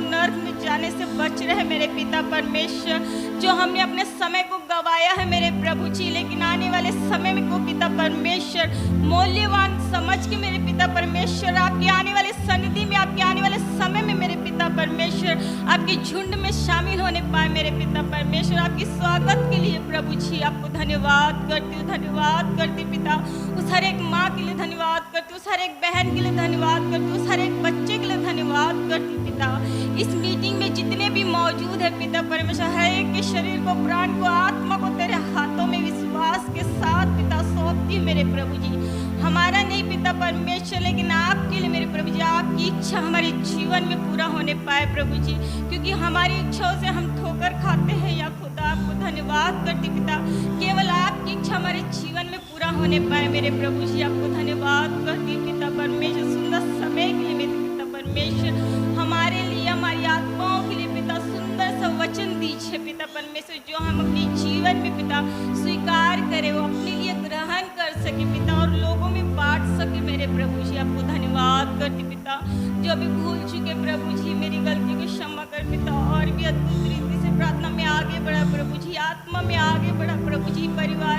नर्क में जाने से बच रहे मेरे पिता परमेश्वर। जो हमने अपने समय को गवाया है मेरे प्रभु जी, लेकिन आने वाले समय में को पिता परमेश्वर मूल्यवान समझ के मेरे पिता परमेश्वर आपके आने वाले सन्निधि में, आपके आने वाले समय में मेरे पिता परमेश्वर आपके झुंड में शामिल होने पाए मेरे पिता परमेश्वर। आपके स्वागत के लिए प्रभु जी आपको धन्यवाद करती हूँ, धन्यवाद करती पिता। उस हर एक माँ के लिए धन्यवाद करती हूँ, उस हर एक बहन के लिए धन्यवाद करती हूँ, उस हर एक बच्चे के लिए धन्यवाद करती हूँ पिता। इस मीटिंग में जितने भी मौजूद है पिता परमेश्वर, हर एक के शरीर को, प्राण को, आत्मा को तेरे हाथों में विश्वास के साथ पिता सौंपती हूँ मेरे प्रभु जी। हमारा नहीं पिता परमेश्वर, लेकिन आपके लिए मेरे प्रभु जी आपकी इच्छा हमारे जीवन में पूरा होने पाए प्रभु जी, क्योंकि हमारी इच्छाओं से हम ठोकर खाते हैं या खुदा आपको धन्यवाद करती पिता। केवल आपकी इच्छा हमारे जीवन में पूरा होने पाए मेरे प्रभु जी आपको धन्यवाद करती पिता परमेश्वर। सुंदर समय के लिए मेरे पिता परमेश्वर, हमारे लिए, हमारी आत्माओं के लिए पिता सुंदर सा वचन दीजिए पिता परमेश्वर, जो हम अपने जीवन में पिता स्वीकार करें, वो अपने लिए ग्रहण कर सके पिता और लोगों में बांट सके मेरे प्रभु जी आपको धन्यवाद करती पिता। जो भी भूल चुके प्रभु जी मेरी गलती को क्षमा कर पिता, और भी अद्भुत रीति से प्रार्थना में आगे बढ़ा प्रभु जी, आत्मा में आगे बढ़ा प्रभु जी। परिवार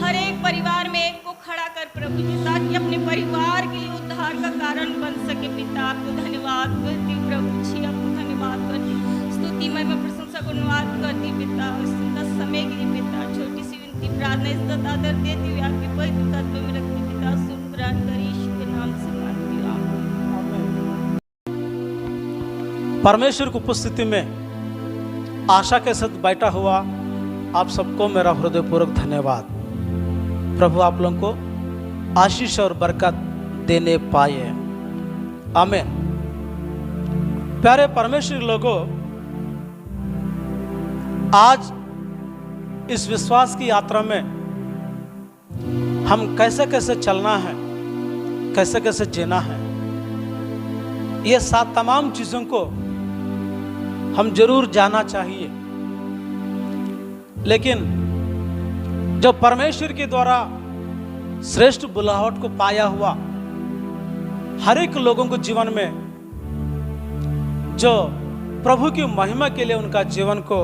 हर एक परिवार में एक को खड़ा कर प्रभु जी, ताकि अपने परिवार के लिए उद्धार का कारण बन सके पिता। आपको धन्यवाद करती प्रभु जी आपको धन्यवाद करती, स्तुति महिमा प्रशंसा को धन्यवाद करती पिता। और सुंदर समय के लिए पिता छोटी सी विनती प्रार्थना इज्जत आदर देती हुई आपके पवित्र तत्व में रखती पिता, सुन ग्रहण कर यीशु के नाम से मांगती हूँ आमीन। परमेश्वर की उपस्थिति में आशा के साथ बैठा हुआ आप सबको मेरा हृदयपूर्वक धन्यवाद। प्रभु आप लोगों को आशीष और बरकत देने पाए, आमीन। प्यारे परमेश्वर लोगों, आज इस विश्वास की यात्रा में हम कैसे कैसे चलना है, कैसे कैसे जीना है, ये सात तमाम चीज़ों को हम जरूर जानना चाहिए। लेकिन जो परमेश्वर के द्वारा श्रेष्ठ बुलाहट को पाया हुआ हर एक लोगों को जीवन में जो प्रभु की महिमा के लिए उनका जीवन को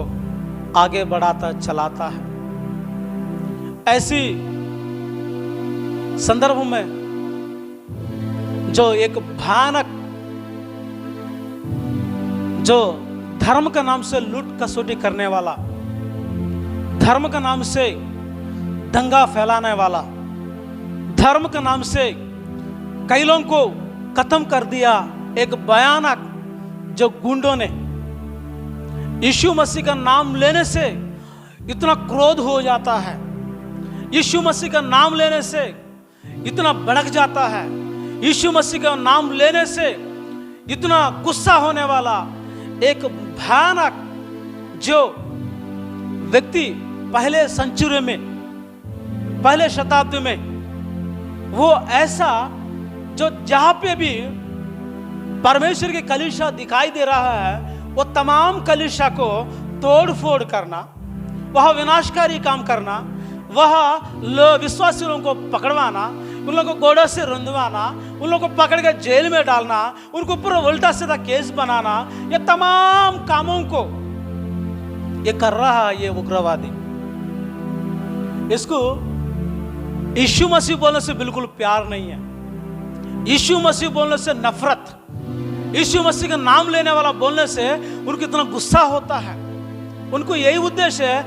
आगे बढ़ाता चलाता है, ऐसी संदर्भ में जो एक भयानक, जो धर्म का नाम से लूट कसौटी करने वाला, धर्म का नाम से दंगा फैलाने वाला, धर्म के नाम से कई लोगों को खत्म कर दिया एक भयानक जो गुंडों ने यीशु मसीह का नाम लेने से इतना क्रोध हो जाता है, यीशु मसीह का नाम लेने से इतना भड़क जाता है, यीशु मसीह का नाम लेने से इतना गुस्सा होने वाला एक भयानक जो व्यक्ति पहले सेंचुरी में, पहले शताब्दी में, वो ऐसा जो जहां पे भी परमेश्वर की कलीसिया दिखाई दे रहा है, वो तमाम कलीसिया को तोड़ फोड़ करना, वह विनाशकारी काम करना, वह विश्वासी लोगों को पकड़वाना, उन लोगों को गोड़ा से रुंधवाना, उन लोगों को पकड़ कर जेल में डालना, उनको पूरा उल्टा सीधा केस बनाना, ये तमाम कामों को ये कर रहा है ये उग्रवादी। इसको यीशु मसीह बोलने से बिल्कुल प्यार नहीं है, यीशु मसीह बोलने से नफरत, यीशु मसीह का नाम लेने वाला बोलने से उनको इतना गुस्सा होता है। उनको यही उद्देश्य है,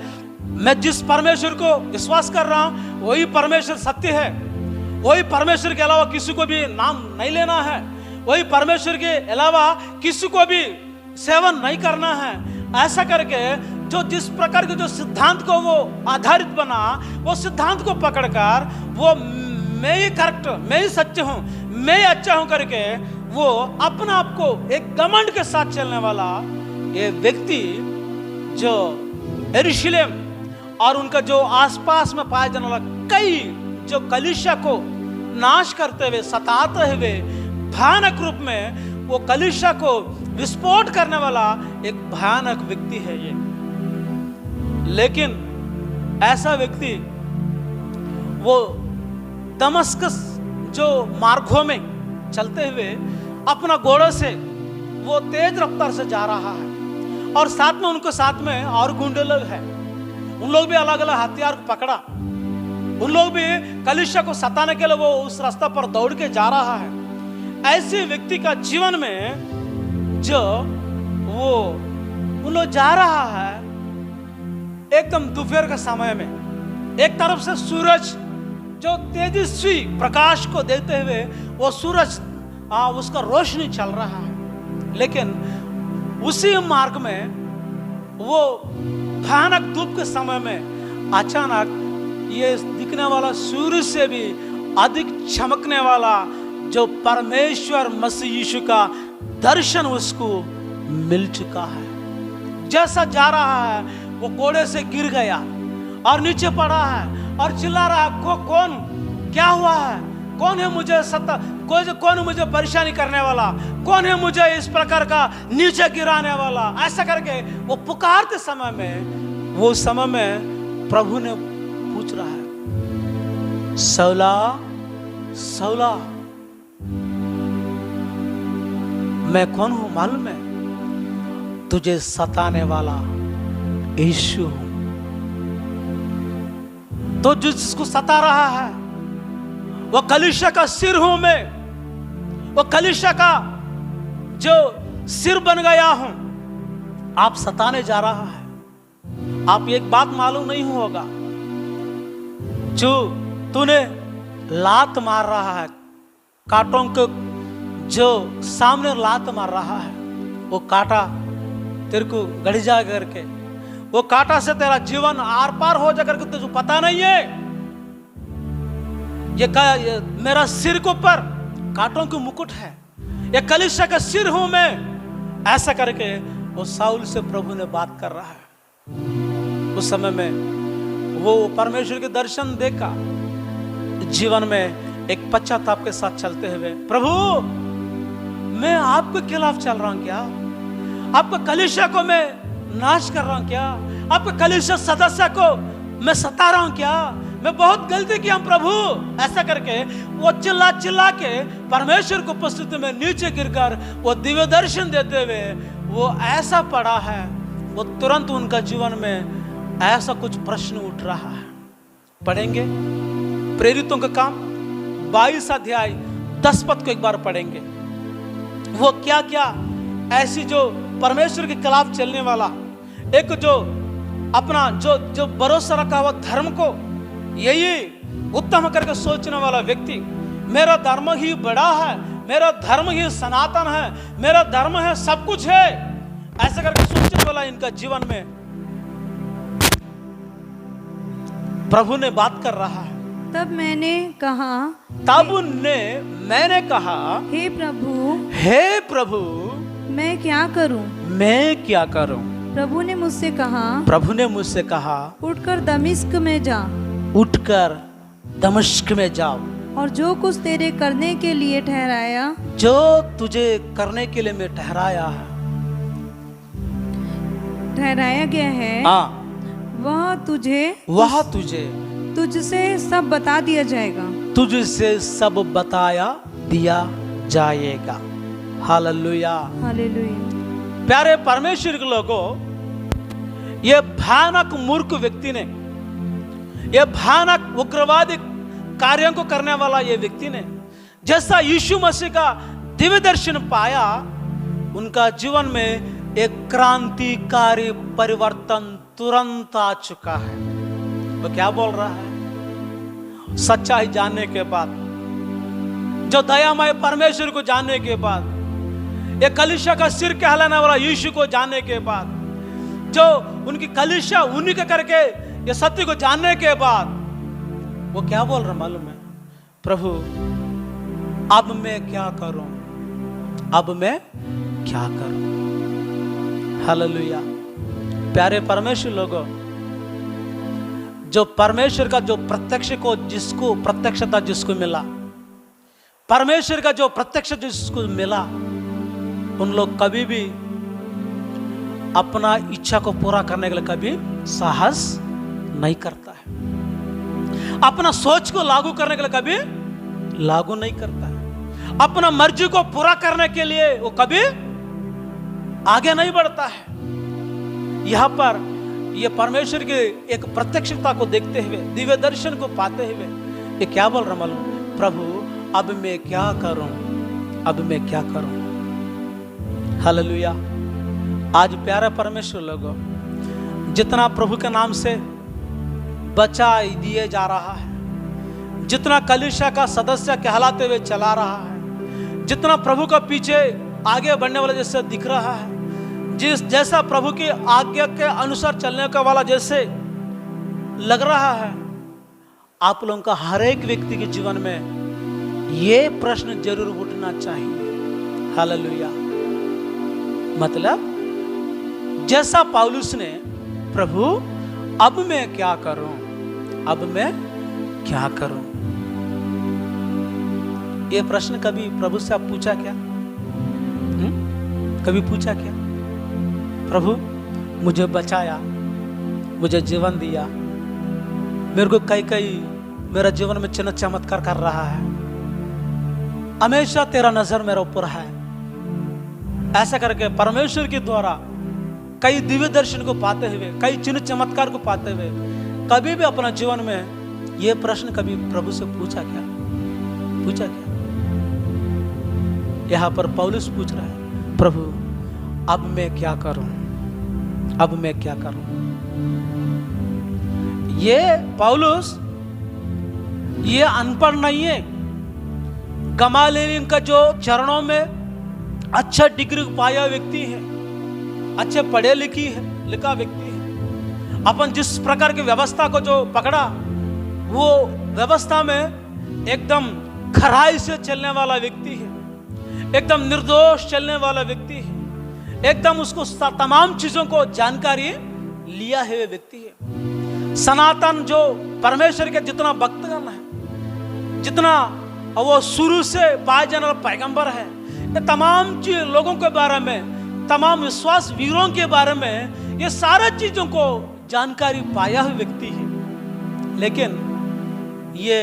मैं जिस परमेश्वर को विश्वास कर रहा हूं वही परमेश्वर सत्य है, वही परमेश्वर के अलावा किसी को भी नाम नहीं लेना है, वही परमेश्वर के अलावा किसी को भी सेवन नहीं करना है। ऐसा करके जो जिस प्रकार के जो सिद्धांत को वो आधारित बना, वो सिद्धांत को पकड़कर वो मैं ही करेक्ट, मैं ही सच्चा हूं, मैं ही अच्छा हूं करके वो अपना आप को एक घमंड के साथ चलने वाला ये व्यक्ति जो यरूशलेम और उनका जो आसपास में पाए जाने वाला कई जो कलीसिया को नाश करते हुए, सताते हुए भयानक रूप में वो कलीसिया को विस्फोट करने वाला एक भयानक व्यक्ति है ये। लेकिन ऐसा व्यक्ति वो दमस्कस जो मार्गों में चलते हुए अपना घोड़ों से वो तेज रफ्तार से जा रहा है और साथ में उनके साथ में और गुंडे लोग हैं। उन लोग भी अलग अलग हथियार पकड़ा, उन लोग भी कलीसिया को सताने के लिए वो उस रास्ता पर दौड़ के जा रहा है। ऐसे व्यक्ति का जीवन में जो वो उन लोग जा रहा है एकदम दोपहर के समय में, एक तरफ से सूरज जो तेजस्वी प्रकाश को देते हुए वो सूरज उसका रोशनी चल रहा है, लेकिन उसी मार्ग में वो भयानक धूप के समय में अचानक ये दिखने वाला सूर्य से भी अधिक चमकने वाला जो परमेश्वर मसीह यीशु का दर्शन उसको मिल चुका है। जैसा जा रहा है वो घोड़े से गिर गया और नीचे पड़ा है और चिल्ला रहा है, कौन, क्या हुआ है, कौन है मुझे कौन है मुझे परेशानी करने वाला, कौन है मुझे इस प्रकार का नीचे गिराने वाला। ऐसा करके वो पुकारते समय में, वो समय में प्रभु ने पूछ रहा है, सौला सौला मैं कौन हूं मालूम है? तुझे सताने वाला यीशु हूं। तो जिसको सता रहा है वो कलीसिया का सिर हूं मैं, वो कलीसिया का जो सिर बन गया हूं। आप सताने जा रहा है। आप एक बात मालूम नहीं होगा, जो तूने लात मार रहा है, कांटों को जो सामने लात मार रहा है, वो कांटा तेरे को गड़ जा करके, वो कांटा से तेरा जीवन आर पार हो जा करके तुझे पता नहीं है। ये मेरा सिर के ऊपर कांटों के मुकुट है, ये कलीसिया का सिर हूं मैं। ऐसा करके वो साउल से प्रभु ने बात कर रहा है। उस समय में वो परमेश्वर के दर्शन देखा, जीवन में एक पश्चाताप के साथ चलते हुए, प्रभु मैं आपके खिलाफ चल रहा हूं क्या? आपका कलीसिया को मैं नाश कर रहा हूं क्या? आपके कलीसिया सदस्य को मैं सता रहा हूं क्या? मैं बहुत गलती किया प्रभु। ऐसा करके वो चिल्ला चिल्ला के परमेश्वर को उपस्थिति में नीचे गिरकर वो दिव्य दर्शन देते हुए वो ऐसा पड़ा है, वो तुरंत उनका जीवन में ऐसा कुछ प्रश्न उठ रहा है। पढ़ेंगे प्रेरितों का काम 22 अध्याय 10 पद को एक बार पढ़ेंगे। वो क्या क्या ऐसी जो परमेश्वर के खिलाफ चलने वाला, एक जो अपना जो भरोसा रखा हुआ धर्म को यही उत्तम करके सोचने वाला व्यक्ति, मेरा धर्म ही बड़ा है, मेरा धर्म ही सनातन है, मेरा धर्म है सब कुछ है, ऐसा करके सोचने वाला इनका जीवन में प्रभु ने बात कर रहा है। तब मैंने कहा हे प्रभु मैं क्या करूं? प्रभु ने मुझसे कहा उठकर दमिश्क में जाओ और जो कुछ तेरे करने के लिए ठहराया, जो तुझे करने के लिए मैं ठहराया गया है, वह तुझे तुझसे सब बता दिया जाएगा। तुझसे सब बताया दिया जाएगा। Hallelujah hallelujah. प्यारे परमेश्वर के लोगों, ये भयानक मूर्ख व्यक्ति ने, ये भयानक उग्रवादी कार्यों को करने वाला ये व्यक्ति ने जैसा यीशु मसीह का दिव्य दर्शन पाया, उनका जीवन में एक क्रांतिकारी परिवर्तन तुरंत आ चुका है। वो क्या बोल रहा है? सच्चाई जानने के बाद, जो दयामय परमेश्वर को जानने के बाद, ये कलीसिया का सिर कहलाने वाला यीशु को जानने के बाद, जो उनकी कलीसिया उन्हीं के करके ये सत्य को जानने के बाद, वो क्या बोल रहा मालूम है? प्रभु अब मैं क्या करूं? हालेलुया। प्यारे परमेश्वर लोगों, जो परमेश्वर का जो प्रत्यक्ष को जिसको प्रत्यक्षता जिसको मिला, परमेश्वर का जो प्रत्यक्ष जिसको मिला, उन लोग कभी भी अपना इच्छा को पूरा करने के लिए कभी साहस नहीं करता है, अपना सोच को लागू करने के लिए कभी लागू नहीं करता है, अपना मर्जी को पूरा करने के लिए वो कभी आगे नहीं बढ़ता है। यहां पर ये परमेश्वर के एक प्रत्यक्षता को देखते हुए, दिव्य दर्शन को पाते हुए ये क्या बोल रहा मालूम? प्रभु अब मैं क्या करूं, अब मैं क्या करूं। हालेलुया। आज प्यारे परमेश्वर लोगों, जितना प्रभु के नाम से बचा दिए जा रहा है, जितना कलीसिया का सदस्य कहलाते हुए चला रहा है, जितना प्रभु का पीछे आगे बढ़ने वाला जैसे दिख रहा है, जैसा प्रभु की आज्ञा के अनुसार चलने का वाला जैसे लग रहा है, आप लोगों का हर एक व्यक्ति के जीवन में ये प्रश्न जरूर उठना चाहिए। हालेलुया। मतलब जैसा पौलुस ने, प्रभु अब मैं क्या करूं, अब मैं क्या करूं। ये प्रश्न कभी प्रभु से आप पूछा क्या? कभी पूछा क्या? प्रभु मुझे बचाया, मुझे जीवन दिया, मेरे को कई मेरा जीवन में चिन्ह चमत्कार कर रहा है, हमेशा तेरा नजर मेरे ऊपर है। ऐसा करके परमेश्वर के द्वारा कई दिव्य दर्शन को पाते हुए, कई चिन्ह चमत्कार को पाते हुए कभी भी अपना जीवन में यह प्रश्न कभी प्रभु से पूछा क्या? पूछा क्या? यहां पर पौलुस पूछ रहा है, प्रभु अब मैं क्या करूं, अब मैं क्या करूं। ये पौलुस ये अनपढ़ नहीं है। गमालियल का जो चरणों में अच्छा डिग्री पाया व्यक्ति है, अच्छे पढ़े लिखा व्यक्ति है। अपन जिस प्रकार की व्यवस्था को जो पकड़ा, वो व्यवस्था में एकदम खराई से चलने वाला व्यक्ति है, एकदम निर्दोष चलने वाला व्यक्ति है, एकदम उसको तमाम चीजों को जानकारी लिया है व्यक्ति है। सनातन जो परमेश्वर के जितना भक्तगण है, जितना वो शुरू से पाए जाने वाला पैगंबर है, ये तमाम लोगों के बारे में, तमाम विश्वास वीरों के बारे में ये सारे चीजों को जानकारी पाया हुआ व्यक्ति है। लेकिन ये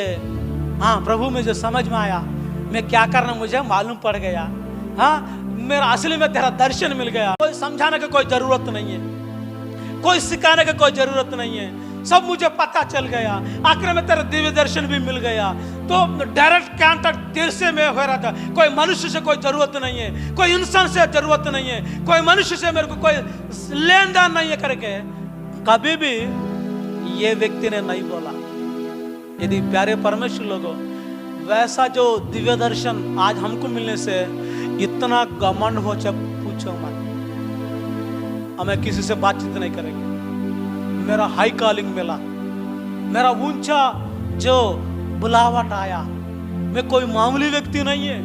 प्रभु मुझे समझ में आया, मैं क्या करना मुझे मालूम पड़ गया। मेरा असली में तेरा दर्शन मिल गया। कोई समझाने की कोई जरूरत नहीं है, कोई सिखाने की कोई जरूरत नहीं है, सब मुझे पता चल गया। आखिर में तेरा दिव्य दर्शन भी मिल गया। तो डायरेक्ट कांटेक्ट तेरे से मैं हो रहा था। कोई मनुष्य से कोई जरूरत नहीं है, कोई इंसान से जरूरत नहीं है, कोई मनुष्य से मेरे को कोई लेन देन नहीं है करके कभी भी ये व्यक्ति ने नहीं बोला। यदि प्यारे परमेश्वर लोगों, वैसा जो दिव्य दर्शन आज हमको मिलने से इतना घमंड हो, जब पूछो मत। हमें किसी से बातचीत नहीं करेंगे, मेरा हाई कॉलिंग मिला, मेरा ऊंचा जो बुलावट आया, मैं कोई मामूली व्यक्ति नहीं है।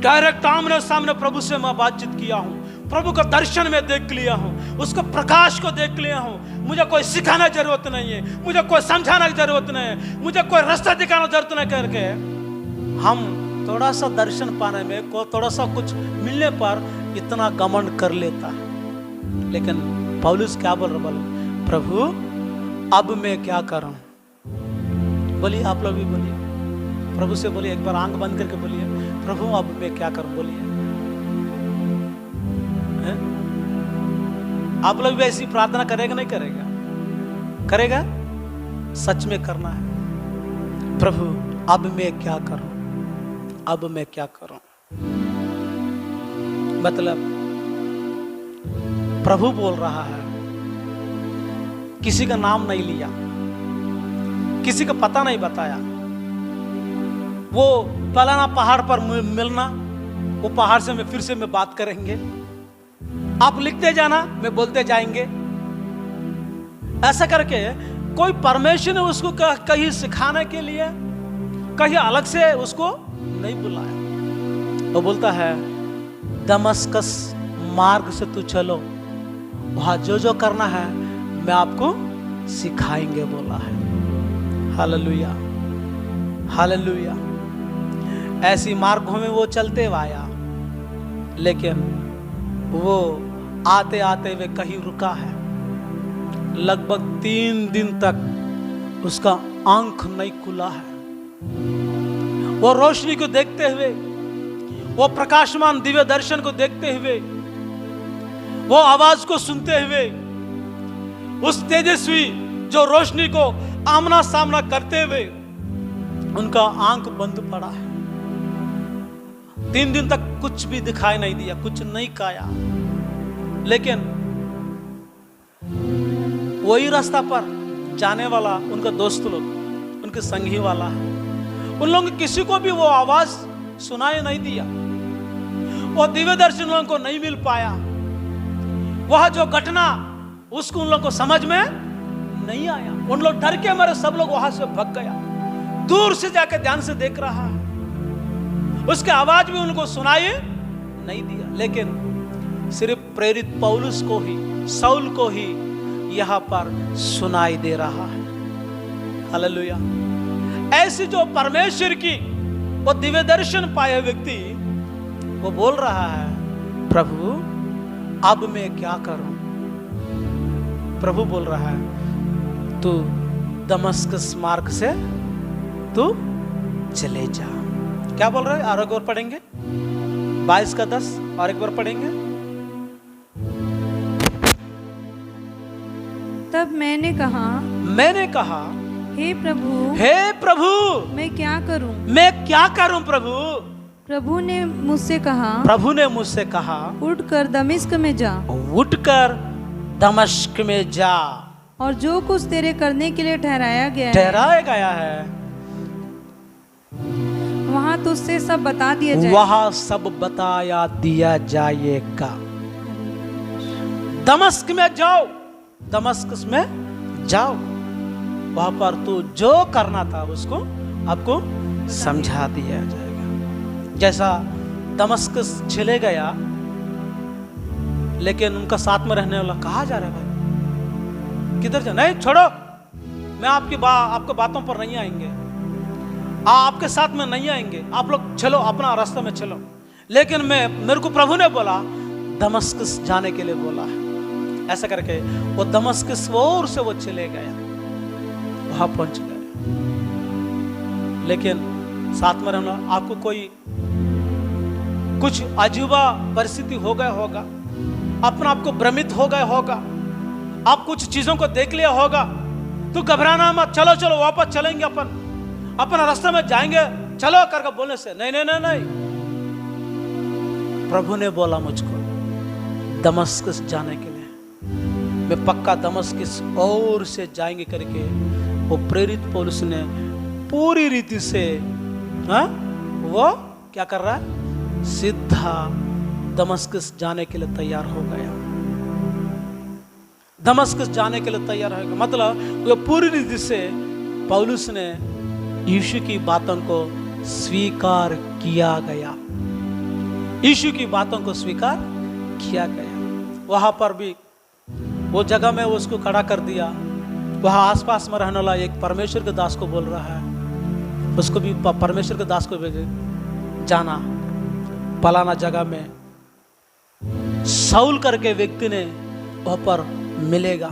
डायरेक्ट आमने सामने प्रभु से मैं बातचीत किया हूं, प्रभु का दर्शन में देख लिया हूं, उसको प्रकाश को देख लिया हूं। मुझे कोई सिखाना जरूरत नहीं है, मुझे कोई समझाना की जरूरत नहीं है, मुझे कोई रास्ता दिखाना जरूरत नहीं। करके हम थोड़ा सा दर्शन पाने में, को थोड़ा सा कुछ मिलने पर इतना घमंड कर लेता है। लेकिन पौलुस क्या बोल रहा? प्रभु अब मैं क्या करूं? बोलिए, आप लोग भी बोलिए, प्रभु से बोलिए, एक बार आंख बंद करके बोलिए, प्रभु अब मैं क्या करूं? बोलिए। आप लोग भी ऐसी प्रार्थना करेगा नहीं करेगा? करेगा? सच में करना है। प्रभु अब मैं क्या करूं, अब मैं क्या करूं। मतलब प्रभु बोल रहा है, किसी का नाम नहीं लिया, किसी का पता नहीं बताया। वो फलाना पहाड़ पर मिलना, वो पहाड़ से मैं फिर से मैं बात करेंगे, आप लिखते जाना, मैं बोलते जाएंगे। ऐसा करके कोई परमेश्वर ने उसको कहीं सिखाने के लिए कहीं अलग से उसको नहीं बुलाया। वो बोलता है, दमस्कस मार्ग से तू चलो, वहां जो जो करना है मैं आपको सिखाएंगे बोला है। Hallelujah, hallelujah. ऐसी मार्गों में वो चलते आया, लेकिन वो आते आते वे कहीं रुका है। लगभग 3 दिन तक उसका आंख नहीं खुला है। वो रोशनी को देखते हुए, वो प्रकाशमान दिव्य दर्शन को देखते हुए वो आवाज को सुनते हुए उस तेजस्वी जो रोशनी को आमना सामना करते हुए उनका आंख बंद पड़ा है। 3 दिन तक कुछ भी दिखाई नहीं दिया, कुछ नहीं खाया, लेकिन वही रास्ता पर जाने वाला उनका दोस्त लोग, उनके संगी वाला है, उन लोगों को किसी को भी वो आवाज सुनाई नहीं दिया, वो दिव्य दर्शन उन लोगों को नहीं मिल पाया। वह जो घटना उसको उन लोगों को समझ में नहीं आया। उन लोग डर के मारे सब लोग वहां से भाग गया। दूर से जाकर ध्यान से देख रहा है, उसके आवाज भी उनको सुनाई नहीं दिया, लेकिन सिर्फ प्रेरित पौलुस को ही, साउल को ही यहां पर सुनाई दे रहा है। हालेलुया। ऐसी जो परमेश्वर की वो दिव्य दर्शन पाए व्यक्ति वो बोल रहा है, प्रभु अब मैं क्या करूं? प्रभु बोल रहा है, तू दमस्कस मार्ग से तू चले जा। क्या बोल रहा है? और एक बार पढ़ेंगे 22 का 10 और एक बार पढ़ेंगे। तब मैंने कहा, हे प्रभु मैं क्या करूं? प्रभु ने मुझसे कहा, उठकर दमिश्क में जा, और जो कुछ तेरे करने के लिए ठहराया गया है वहाँ तुझसे सब बता दिया जाएगा। दमस्क में जाओ, दमस्कस में जाओ, वहां पर तो जो करना था उसको आपको समझा दिया जाएगा। जैसा दमस्कस चले गया, लेकिन उनका साथ में रहने वाला कहा जा रहा है, भाई किधर जा? नहीं छोड़ो, मैं आपके बातों पर नहीं आएंगे, आपके साथ में नहीं आएंगे, आप लोग चलो अपना रास्ते में चलो। लेकिन मेरे को प्रभु ने बोला दमस्कस जाने के लिए बोला है। ऐसा करके वो दमस्कस ओर से वो चले गया, वहां पहुंच गए। लेकिन साथ में रहना, आपको कोई कुछ अजूबा परिस्थिति हो गया होगा, अपना आपको भ्रमित हो गया होगा, आप कुछ चीजों को देख लिया होगा, तो घबराना मत, चलो चलो वापस चलेंगे, अपना रास्ते में जाएंगे, चलो करके बोलने से नहीं नहीं नहीं नहीं। प्रभु ने बोला मुझको दमस्कस जाने के लिए, मैं पक्का दमस्कस और से जाएंगे करके वो प्रेरित पौलुस ने पूरी रीति से वो क्या कर रहा है, सीधा दमस्कस जाने के लिए तैयार हो गया। दमस्कस जाने के लिए तैयार हो गया, मतलब वो पूरी रीति से पौलुस ने यीशु की बातों को स्वीकार किया गया, यीशु की बातों को स्वीकार किया गया। वहां पर भी वो जगह में उसको खड़ा कर दिया। वहां आसपास में रहने वाला एक परमेश्वर के दास को बोल रहा है, उसको भी परमेश्वर के दास को भेजे, जाना पलाना जगह में साउल करके व्यक्ति ने वहां पर मिलेगा,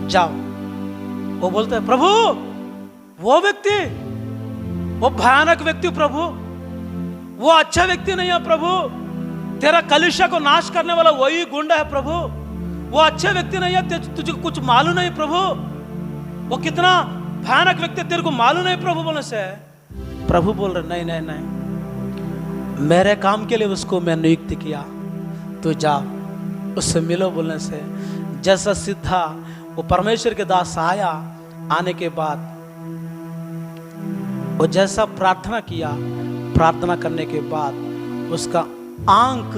जाओ। वो बोलते हैं, प्रभु वो व्यक्ति, वो भयानक व्यक्ति प्रभु, वो अच्छा व्यक्ति नहीं है प्रभु, तेरा कलीसिया को नाश करने वाला वही गुंडा है प्रभु, वो अच्छे व्यक्ति नहीं है, तुझे कुछ मालूम नहीं प्रभु, वो कितना भयानक व्यक्ति तेरे को मालूम नहीं प्रभु। बोलने से प्रभु बोल रहे नहीं नहीं नहीं, मेरे काम के लिए उसको मैं नियुक्त किया, तो जा उससे मिलो। बोलने से जैसा सीधा वो परमेश्वर के दास आया, आने के बाद वो जैसा प्रार्थना किया, प्रार्थना करने के बाद उसका आंख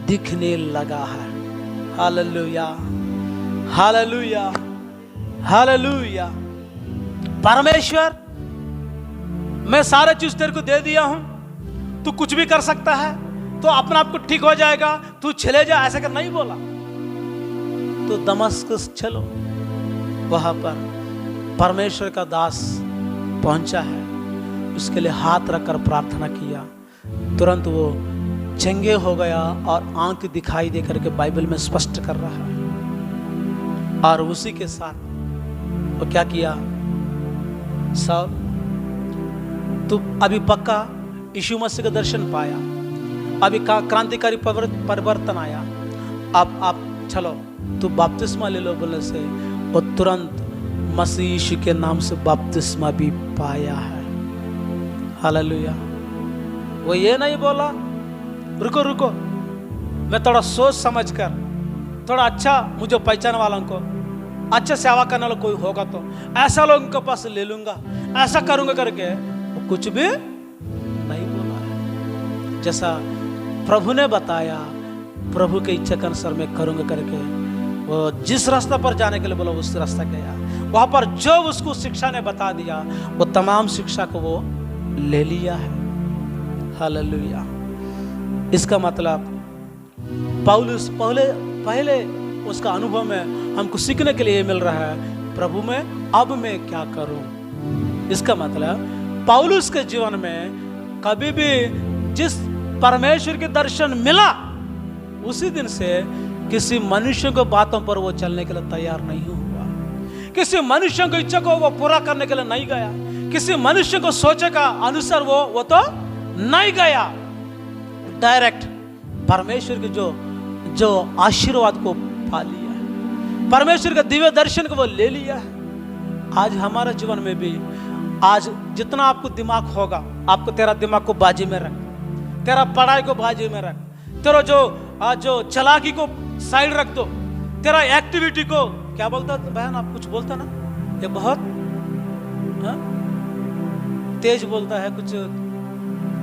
दिखने लगा है। Hallelujah hallelujah hallelujah. परमेश्वर मैं सारे चीज तेरे को दे दिया हूं, तू कुछ भी कर सकता है, तो अपना आप को ठीक हो जाएगा, तू चले जा, ऐसा कर नहीं बोला। तो दमस्कस चलो, वहां पर परमेश्वर का दास पहुंचा है, उसके लिए हाथ रखकर प्रार्थना किया, तुरंत वो चंगे हो गया और आंख दिखाई दे करके बाइबल में स्पष्ट कर रहा है। और उसी के साथ वो क्या किया, साउल तू अभी पक्का यीशु मसीह का दर्शन पाया, अभी क्रांतिकारी परिवर्तन आया, अब आप चलो तू बपतिस्मा ले लो बोलने से वो तुरंत मसीह यीशु के नाम से बपतिस्मा भी पाया है। हालेलुया। वो ये नहीं बोला रुको रुको, मैं थोड़ा सोच समझ कर, थोड़ा अच्छा मुझे पहचान वालों को, अच्छा सेवा करने वाला कोई होगा तो ऐसा लोगों के पास ले लूंगा, ऐसा करूंगा करके वो कुछ भी नहीं बोला है। जैसा प्रभु ने बताया, प्रभु के इच्छा के अनुसार मैं करूंगा करके वो जिस रास्ता पर जाने के लिए बोला उस रास्ता गया। वहां पर जो उसको शिक्षा ने बता दिया वो तमाम शिक्षा को वो ले लिया है। हालेलुया। इसका मतलब पौलुस पहले उसका अनुभव में हमको सीखने के लिए मिल रहा है, प्रभु में अब मैं क्या करूं। इसका मतलब पौलुस के जीवन में कभी भी जिस परमेश्वर के दर्शन मिला उसी दिन से किसी मनुष्य को बातों पर वो चलने के लिए तैयार नहीं हुआ, किसी मनुष्य की इच्छा को वो पूरा करने के लिए नहीं गया, किसी मनुष्य को सोचे का अनुसार वो तो नहीं गया। डायरेक्ट परमेश्वर के जो आशीर्वाद को पा लिया है, परमेश्वर के दिव्य दर्शन को वो ले लिया है। आज हमारे जीवन में भी आज जितना आपको दिमाग होगा, आपको तेरा दिमाग को बाजी में रख, तेरा पढ़ाई को बाजी में रख, तेरा जो चालाकी को साइड रख दो, तेरा एक्टिविटी को क्या बोलता बहन, आप कुछ बोलता ना, ये बहुत तेज बोलता है, कुछ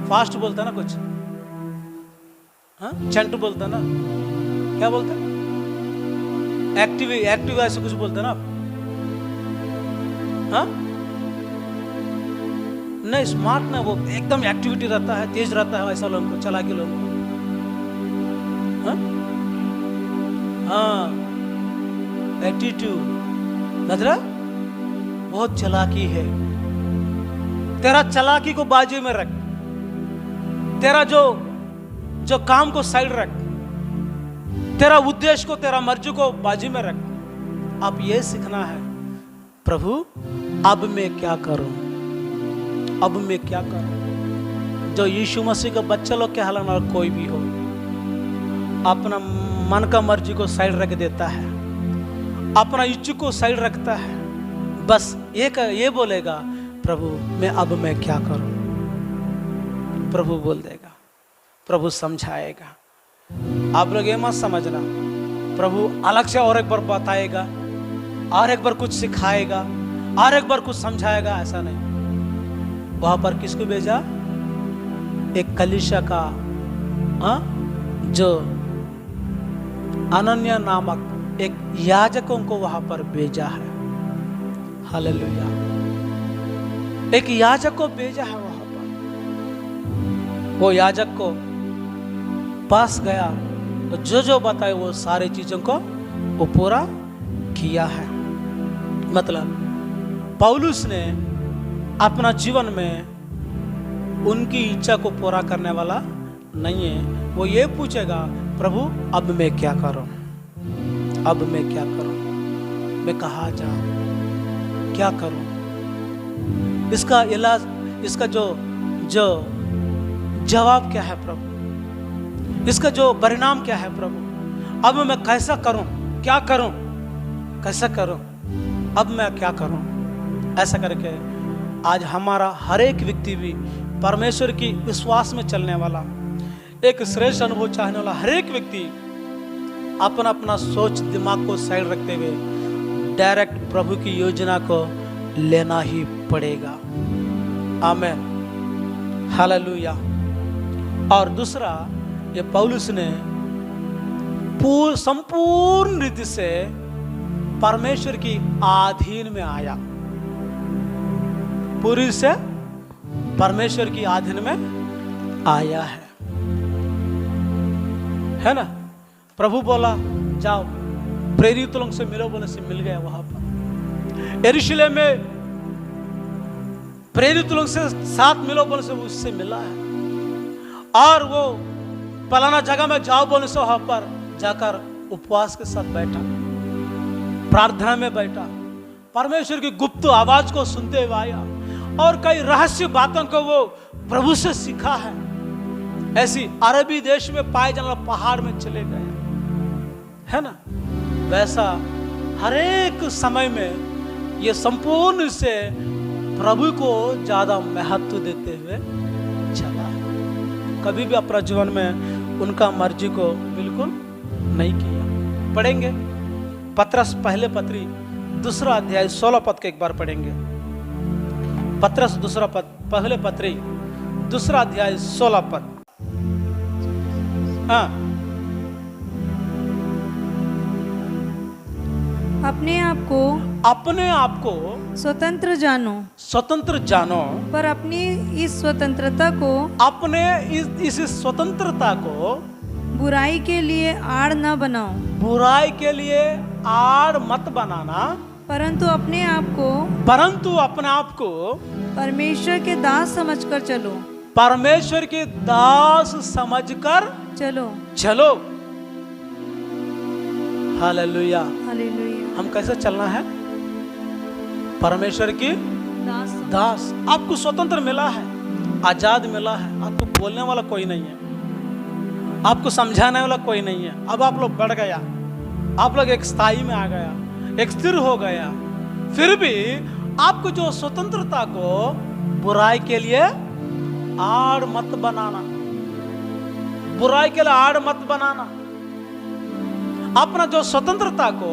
फास्ट बोलता ना, कुछ चंटू बोलता ना, क्या बोलता एक्टिव ऐसे कुछ बोलता ना आप? नहीं, स्मार्ट ना, वो एकदम एक्टिविटी रहता है, तेज रहता है, ऐसा लोगों को, चालाकी लोगों को। एटीट्यूड मतलब बहुत चालाकी है। तेरा चालाकी को बाजी में रख, तेरा जो काम को साइड रख, तेरा उद्देश्य को, तेरा मर्जी को बाजी में रख। अब ये सीखना है, प्रभु अब मैं क्या करूं, अब मैं क्या करूं। जो यीशु मसीह का बच्चा लोग के हालांकि और कोई भी हो, अपना मन का मर्जी को साइड रख देता है, अपना इच्छा को साइड रखता है, बस ये बोलेगा प्रभु मैं क्या करूं। प्रभु बोल देगा, प्रभु समझाएगा। आप लोग ये मत समझना प्रभु अलग से और एक बार बताएगा, और एक बार कुछ सिखाएगा, और एक बार कुछ समझाएगा, ऐसा नहीं। वहां पर किसको भेजा? एक कलीसिया का जो अनन्या नामक एक याजकों को वहां पर भेजा है। हालेलुया। एक याजक को भेजा है वहां पर। वो याजक को पास गया तो जो बताए वो सारी चीजों को वो पूरा किया है। मतलब पौलुस ने अपना जीवन में उनकी इच्छा को पूरा करने वाला नहीं है। वो ये पूछेगा प्रभु अब मैं क्या करूं, अब मैं क्या करूं, मैं कहाँ जाऊं, क्या करूं। इसका इलाज, इसका जो जवाब क्या है प्रभु, इसका जो परिणाम क्या है प्रभु। अब मैं कैसा करूं, क्या करूं, कैसा करूं, अब मैं क्या करूं। ऐसा करके आज हमारा हर एक व्यक्ति भी परमेश्वर की विश्वास में चलने वाला, एक श्रेष्ठ अनुभव चाहने वाला हर एक व्यक्ति अपना अपना सोच दिमाग को साइड रखते हुए डायरेक्ट प्रभु की योजना को लेना ही पड़ेगा। आमीन, हालेलुया। और दूसरा, ये पौलुस ने संपूर्ण रीति से परमेश्वर की अधीन में आया, पूरी से परमेश्वर की अधीन में आया है ना। प्रभु बोला जाओ प्रेरित लोगों से मिलो, बोले से मिल गया। वहां पर यरूशलेम में प्रेरित लोगों से साथ मिलो, बोले से उससे मिला है। और वो फलाना जगह में जाओ, बोले से वहां पर जाकर उपवास के साथ बैठा, प्रार्थना में बैठा, परमेश्वर की गुप्त आवाज को सुनते हुए आया और कई रहस्य बातों को वो प्रभु से सीखा है। ऐसी अरबी देश में पाए जाने वाले पहाड़ में चले गए, है ना, वैसा हर एक समय में ये संपूर्ण से प्रभु को ज्यादा महत्व देते हुए चला है। कभी भी अपना जीवन में उनका मर्जी को बिल्कुल नहीं किया। पढ़ेंगे पत्रस पहले पत्री दूसरा अध्याय 16 पद के एक बार पढ़ेंगे। पत्रस दूसरा पद पहले पत्री दूसरा अध्याय 16 पद। हाँ, अपने आप को स्वतंत्र जानो, पर अपनी इस स्वतंत्रता को अपने इस स्वतंत्रता को बुराई के लिए आड़ न बनाओ, बुराई के लिए आड़ मत बनाना, परंतु अपने आप को परमेश्वर के दास समझकर चलो, परमेश्वर के दास समझकर चलो। हालेलुया। हम कैसे चलना है? परमेश्वर की दास। आपको स्वतंत्र मिला है, आजाद मिला है। आपको बोलने वाला कोई नहीं है, आपको समझाने वाला कोई नहीं है। अब आप लोग बढ़ गया, आप लोग एक स्थाई में आ गया, एक स्थिर हो गया। फिर भी आपको जो स्वतंत्रता को बुराई के लिए आड़ मत बनाना, बुराई के लिए आड़ मत बनाना। अपना जो स्वतंत्रता को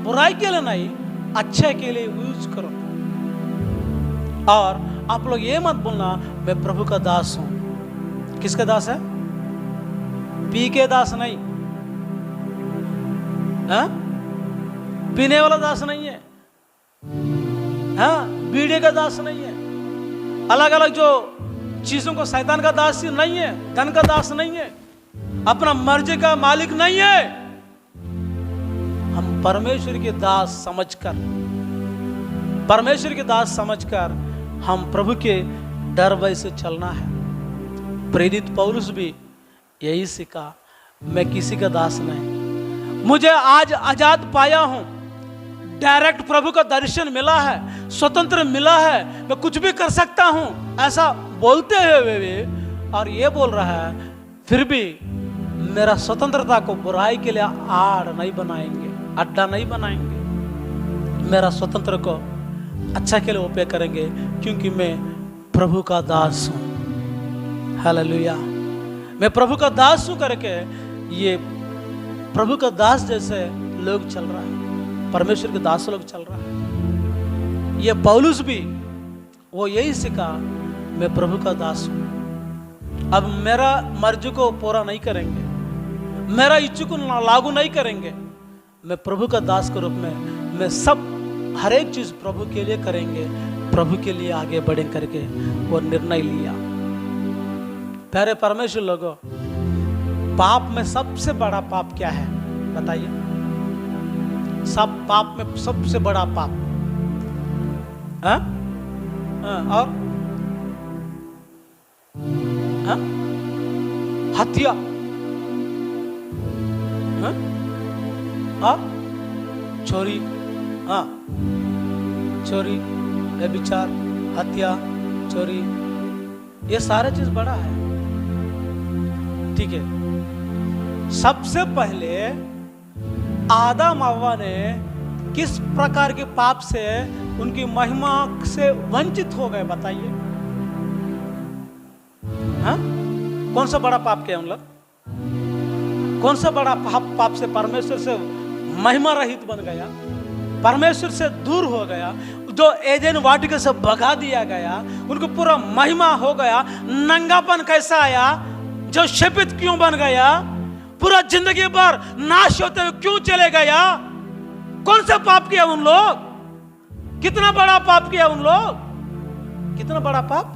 बुराई के लिए नहीं, अच्छे के लिए यूज करो। और आप लोग ये मत बोलना मैं प्रभु का दास हूं। किसका दास है? पी के दास नहीं, पीने वाला दास नहीं है, बीड़ी का दास नहीं है, अलग अलग जो चीजों को शैतान का दास नहीं है, धन का दास नहीं है, अपना मर्जी का मालिक नहीं है। हम परमेश्वर के दास समझकर हम प्रभु के डर भय से चलना है। प्रेरित पौलुस भी यही सीखा, मैं किसी का दास नहीं, मुझे आज आजाद पाया हूं, डायरेक्ट प्रभु का दर्शन मिला है, स्वतंत्र मिला है, मैं कुछ भी कर सकता हूं, ऐसा बोलते हुए भी और ये बोल रहा है फिर भी मेरा स्वतंत्रता को बुराई के लिए आड़ नहीं बनाएंगे, अड्डा नहीं बनाएंगे। मेरा स्वतंत्र को अच्छा के लिए उपयोग करेंगे, क्योंकि मैं प्रभु का दास हूं। हालेलुया। मैं प्रभु का दास हूं करके ये प्रभु का दास जैसे लोग चल रहा है, परमेश्वर के दास लोग चल रहा है। ये पौलुस भी वो यही सीखा, मैं प्रभु का दास हूं। अब मेरा मर्जी को पूरा नहीं करेंगे, मेरा इच्छा को लागू नहीं करेंगे, मैं प्रभु का दास के रूप में मैं सब हर एक चीज प्रभु के लिए करेंगे, प्रभु के लिए आगे बढ़े करके वो निर्णय लिया। प्यारे परमेश्वर लोगों, पाप में सबसे बड़ा पाप क्या है बताइए? सब पाप में सबसे बड़ा पाप और हत्या, चोरी, चोरी, व्यभिचार, हत्या, चोरी, ये सारा चीज बड़ा है। ठीक है, सबसे पहले आदम हव्वा ने किस प्रकार के पाप से उनकी महिमा से वंचित हो गए बताइए? कौन सा बड़ा पाप किया उन लोग? कौन सा बड़ा पाप से परमेश्वर से महिमा रहित बन गया, परमेश्वर से दूर हो गया, जो एदेन वाटिका से भगा दिया गया, उनको पूरा महिमा हो गया। नंगापन कैसा आया? जो शपित क्यों बन गया? पूरा जिंदगी भर नाश होते हुए क्यों चले गया? कौन सा पाप किया उन लोग? कितना बड़ा पाप किया उन लोग? कितना बड़ा पाप?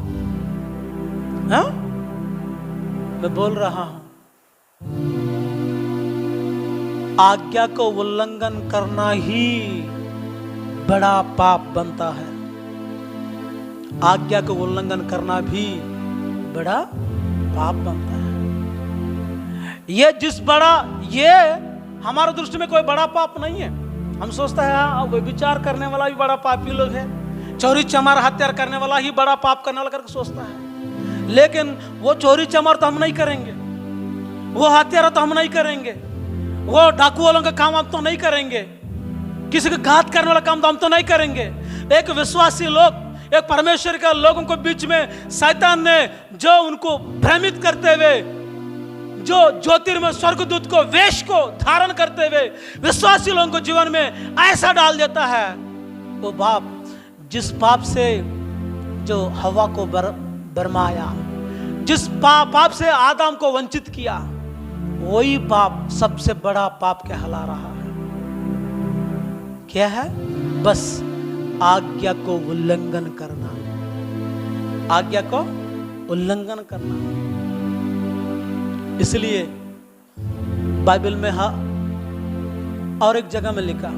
मैं बोल रहा हूं, आज्ञा को उल्लंघन करना ही बड़ा पाप बनता है। आज्ञा को उल्लंघन करना भी बड़ा पाप बनता है। ये हमारे दृष्टि में कोई बड़ा पाप नहीं है। हम सोचते हैं व्यभिचार करने वाला भी बड़ा पापी लोग है, चोरी चमार हत्या करने वाला ही बड़ा पाप करने वाला करके सोचता है। लेकिन वो चोरी चमार तो हम नहीं करेंगे, वो हत्यारा तो हम नहीं करेंगे, वो डाकू वालों का काम हम तो नहीं करेंगे, किसी का घात करने वाला काम तो हम तो नहीं करेंगे। एक विश्वासी लोग, एक परमेश्वर के लोगों को बीच में शैतान ने जो उनको भ्रमित करते हुए, जो ज्योतिर्मय स्वर्गदूत को, वेश को धारण करते हुए विश्वासी लोगों को जीवन में ऐसा डाल देता है, वो बाप, जिस पाप से जो हवा को बरमाया, जिस पाप से आदम को वंचित किया, वही पाप सबसे बड़ा पाप कहला रहा है। क्या है? बस आज्ञा को उल्लंघन करना, आज्ञा को उल्लंघन करना। इसलिए बाइबल में और एक जगह में लिखा,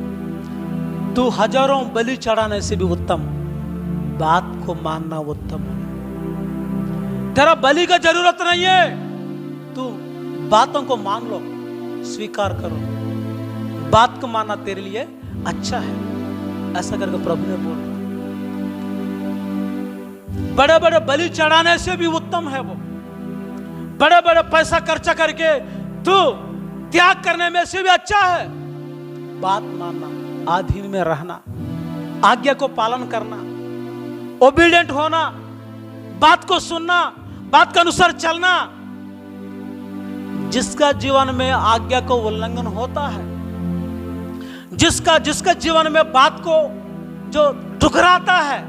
तू हजारों बलि चढ़ाने से भी उत्तम बात को मानना उत्तम है। तेरा बलि का जरूरत नहीं है, तू बातों को मान लो, स्वीकार करो, बात को मानना तेरे लिए अच्छा है, ऐसा करके प्रभु ने बोला। बड़े बड़े बलि चढ़ाने से भी उत्तम है वो, बड़े बड़े पैसा खर्चा करके तू त्याग करने में से भी अच्छा है बात मानना, अधीन में रहना, आज्ञा को पालन करना, ओबीडिएंट होना, बात को सुनना, बात के अनुसार चलना। जिसका जीवन में आज्ञा को उल्लंघन होता है, जिसका जीवन में बात को जो ठुकराता है,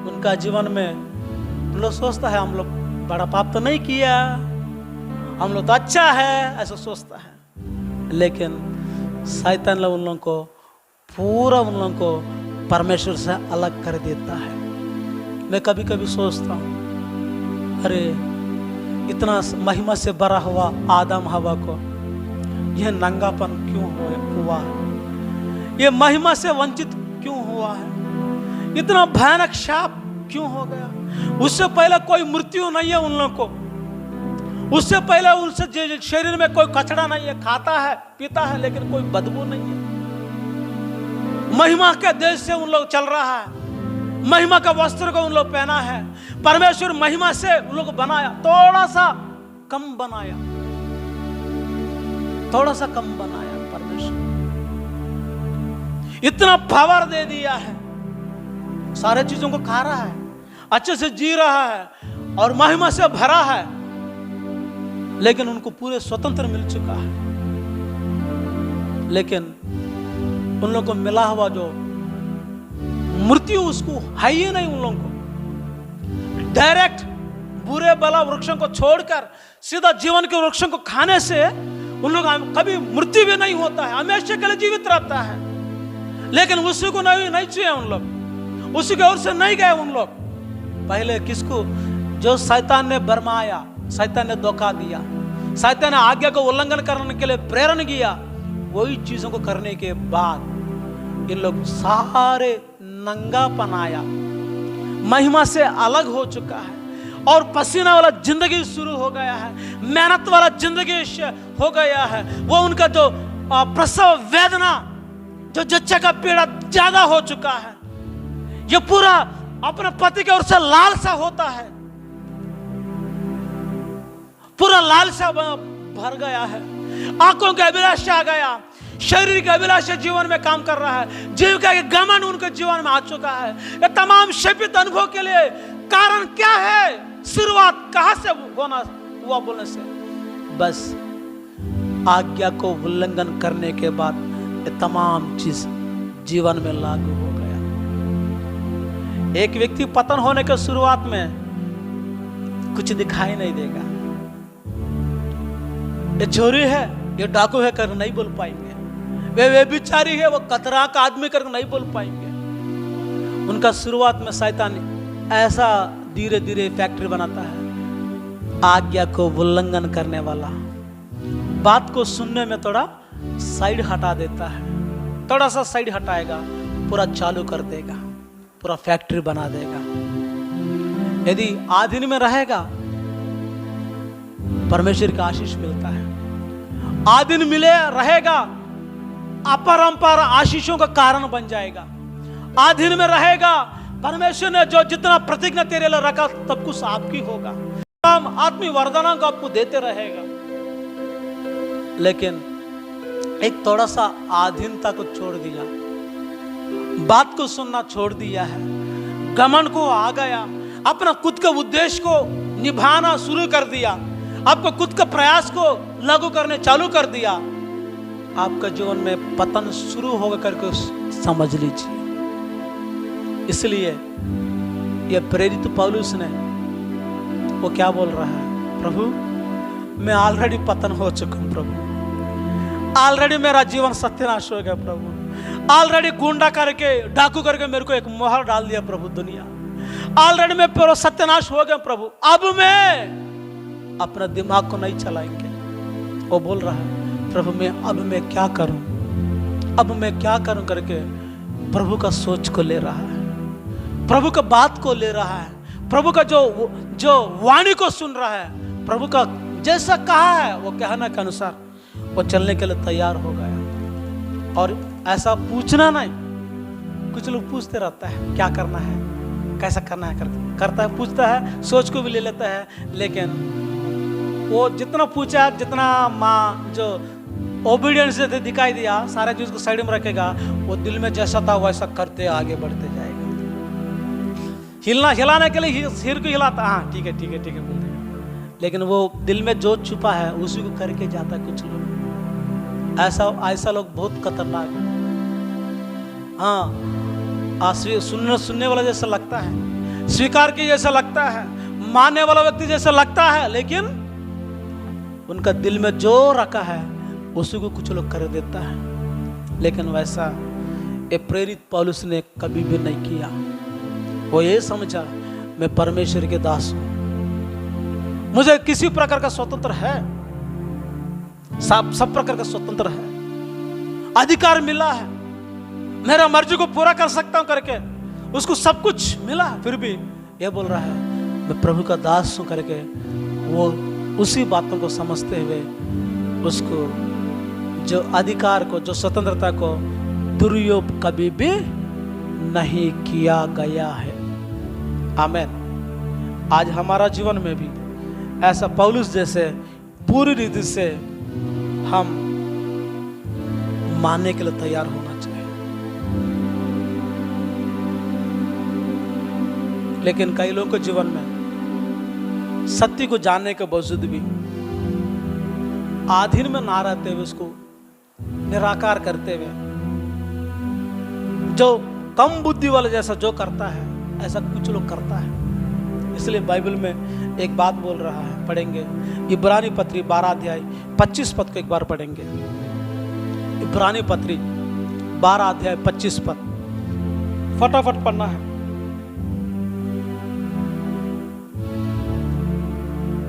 उनका जीवन में हम लोग सोचता है हम लोग बड़ा पाप तो नहीं किया, हम लोग तो अच्छा है, ऐसा सोचता है। लेकिन शैतान लोग उन लोगों को पूरा उन लोगों को परमेश्वर से अलग कर देता है। मैं कभी कभी सोचता हूँ, अरे इतना महिमा से भरा हुआ आदम हवा को यह नंगापन क्यों हुआ है? ये महिमा से वंचित क्यों हुआ है? इतना भयानक शाप क्यों हो गया? उससे पहले कोई मृत्यु नहीं है उन लोगों को, उससे पहले उनसे शरीर में कोई कचरा नहीं है, खाता है पीता है लेकिन कोई बदबू नहीं है। महिमा के देश से उन लोग चल रहा है, महिमा का वस्त्र को उन लोग पहना है। परमेश्वर महिमा से उन लोग को बनाया, थोड़ा सा कम बनाया, थोड़ा सा कम बनाया। परमेश्वर इतना पावर दे दिया है, सारे चीजों को खा रहा है, अच्छे से जी रहा है और महिमा से भरा है, लेकिन उनको पूरे स्वतंत्र मिल चुका है। लेकिन उन लोगों को मिला हुआ जो मृत्यु उसको है ही नहीं। उन लोगों को डायरेक्ट बुरे भला वृक्षों को छोड़कर सीधा जीवन के वृक्षों को खाने से उन लोग कभी मृत्यु भी नहीं होता है, हमेशा के लिए जीवित रहता है। लेकिन उसी को नहीं चाहिए उन लोग, उसी की ओर से नहीं गए उन लोग। पहले किसको? जो शैतान ने बरमाया, शैतान ने धोखा दिया, शैतान ने आज्ञा को उल्लंघन करने के लिए प्रेरण किया, वही चीजों को करने के बाद इन लोग सारे नंगापन आया, महिमा से अलग हो चुका है और पसीना वाला जिंदगी शुरू हो गया है, मेहनत वाला जिंदगी हो गया है। वो उनका जो प्रसव वेदना, जो जच्चा का पीड़ा ज्यादा हो चुका है, ये पूरा अपने पति के ओर से लालसा होता है, पूरा लालसा भर गया है, आंखों की अभिलाषा आ गया, शरीर की अभिलाषा जीवन में काम कर रहा है, जीविका के गमन उनके जीवन में आ चुका है। ये तमाम शपित अनुभव के लिए कारण क्या है? शुरुआत कहां से होना हुआ? बोलने से बस आज्ञा को उल्लंघन करने के बाद ये तमाम चीज जीवन में लागू हो गया। एक व्यक्ति पतन होने के शुरुआत में कुछ दिखाई नहीं देगा, ये चोरी है, ये डाकू है कर नहीं बोल पाएंगे, वे बिचारी है, वो कतरा का आदमी कर नहीं बोल पाएंगे। उनका शुरुआत में शैतान ऐसा धीरे धीरे फैक्ट्री बनाता है, आज्ञा को उल्लंघन करने वाला, बात को सुनने में थोड़ा साइड हटा देता है, थोड़ा सा साइड हटाएगा, पूरा चालू कर देगा, पूरा फैक्ट्री बना देगा। यदि आधीन में रहेगा परमेश्वर का आशीष मिलता है, आधीन मिले रहेगा अपरंपार आशीषों का कारण बन जाएगा। आधीन में रहेगा, परमेश्वर ने जो जितना प्रतिज्ञा तेरे लिए रखा तब कुछ आपकी होगा, आत्मीय वरदानों को आपको देते रहेगा। लेकिन एक थोड़ा सा आधीनता को छोड़ दिया, बात को सुनना छोड़ दिया है, घमंड को आ गया, अपना खुद के उद्देश्य को निभाना शुरू कर दिया, आपको खुद के प्रयास को लागू करने चालू कर दिया, आपका जीवन में पतन शुरू होगा करके समझ लीजिए। इसलिए ये प्रेरित पौलुस ने वो क्या बोल रहा है, प्रभु मैं ऑलरेडी पतन हो चुका हूं प्रभु, ऑलरेडी मेरा जीवन सत्यानाश हो गया प्रभु, ऑलरेडी गुंडा करके डाकू करके मेरे को एक मोहर डाल दिया प्रभु दुनिया, ऑलरेडी मैं पूरा सत्यानाश हो गया प्रभु, अब मैं अपना दिमाग को नहीं चलाएंगे। वो बोल रहा है प्रभु मैं क्या करूं, अब मैं क्या करूं करके प्रभु का सोच को ले रहा है, प्रभु का बात को ले रहा है, प्रभु का जो वाणी को सुन रहा है, प्रभु का जैसा कहा है वो कहने के अनुसार वो चलने के लिए तैयार हो गया। और ऐसा पूछना नहीं, कुछ लोग पूछते रहता है क्या करना है, कैसा करना है, करता है, पूछता है, सोच को भी ले लेता है, लेकिन वो जितना पूछा, जितना माँ जो ओबीडियंस से दिखाई दिया, सारे चीज को साइड में रखेगा, वो दिल में जैसा था वैसा करते आगे बढ़ते जाएगा। हिलाने के लिए सिर को हिलाता, हाँ ठीक है ठीक है ठीक है बोलते हैं, लेकिन वो दिल में जो छुपा है उसी को करके जाता है। कुछ लोग ऐसा लोग बहुत खतरनाक है। हाँ सुनने वाला जैसा लगता है, स्वीकार की जैसा लगता है, मानने वाला व्यक्ति जैसा लगता है, लेकिन उनका दिल में जो रखा है उसी को कुछ लोग कर देता है। लेकिन वैसा ये प्रेरित पौलुस ने कभी भी नहीं किया। वो ये समझा मैं परमेश्वर के दास हूं, मुझे किसी प्रकार का स्वतंत्र है, सब प्रकार का स्वतंत्र है, अधिकार मिला है, मेरा मर्जी को पूरा कर सकता हूं करके उसको सब कुछ मिला, फिर भी ये बोल रहा है मैं प्रभु का दास हूं करके वो उसी बातों को समझते हुए उसको जो अधिकार को, जो स्वतंत्रता को दुरुपयोग कभी भी नहीं किया गया है। आमीन। आज हमारा जीवन में भी ऐसा पौलुस जैसे पूरी रीति से हम मानने के लिए तैयार होना चाहिए। लेकिन कई लोगों के जीवन में सत्य को जानने के बावजूद भी आधीन में ना रहते हुए उसको निराकार करते हुए, जो कम बुद्धि वाले जैसा जो करता है ऐसा कुछ लोग करता है। इसलिए बाइबल में एक बात बोल रहा है, पढ़ेंगे इब्रानी पत्री 12 अध्याय 25 पद को एक बार पढ़ेंगे। इब्रानी पत्री 12 अध्याय 25 पद फटाफट पढ़ना है।